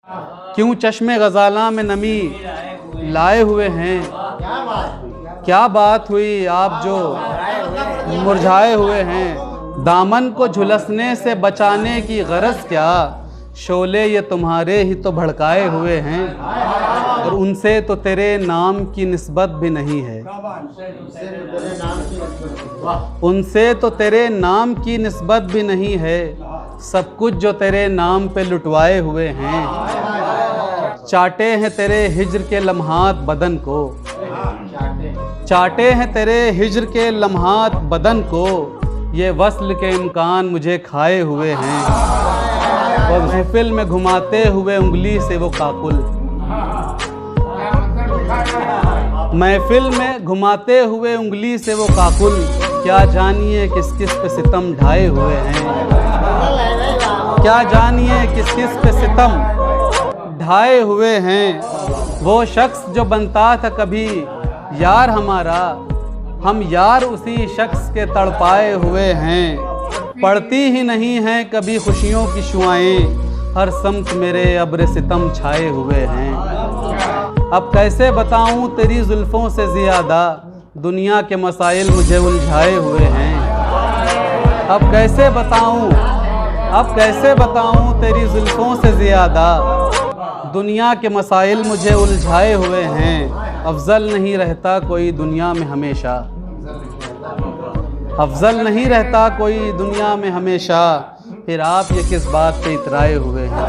क्यों चश्मे गजाला में नमी लाए हुए हैं। क्या बात हुई आप जो मुरझाए हुए हैं। दामन को झुलसने से बचाने की गरज क्या, शोले ये तुम्हारे ही तो भड़काए हुए हैं। और उनसे तो तेरे नाम की निस्बत भी नहीं है। उनसे तो तेरे नाम की निस्बत भी नहीं है। सब कुछ जो तेरे नाम पे लुटवाए हुए हैं। चाटे हैं तेरे हिज्र के लम्हात बदन को, चाटे हैं तेरे हिज्र के लम्हात बदन को। ये वस्ल के इम्कान मुझे खाए हुए हैं। और महफिल में घुमाते हुए उंगली से वो काकुल, महफिल में घुमाते हुए उंगली से वो काकुल। क्या जानिए किस किस पे सितम ढाए हुए हैं। क्या जानिए किस किस पे सितम ढाए हुए हैं। वो शख्स जो बनता था कभी यार हमारा, हम यार उसी शख्स के तड़पाए हुए हैं। पड़ती ही नहीं हैं कभी खुशियों की शुआएं, हर समत मेरे अब्र सितम छाए हुए हैं। अब कैसे बताऊं तेरी जुल्फों से ज़्यादा, दुनिया के मसाइल मुझे उलझाए हुए हैं। अब कैसे बताऊं, अब कैसे बताऊं तेरी जुल्फों से ज़्यादा, दुनिया के मसाइल मुझे उलझाए हुए हैं। अफजल नहीं रहता कोई दुनिया में हमेशा, अफजल नहीं रहता कोई दुनिया में हमेशा। फिर आप ये किस बात पे इतराए हुए हैं।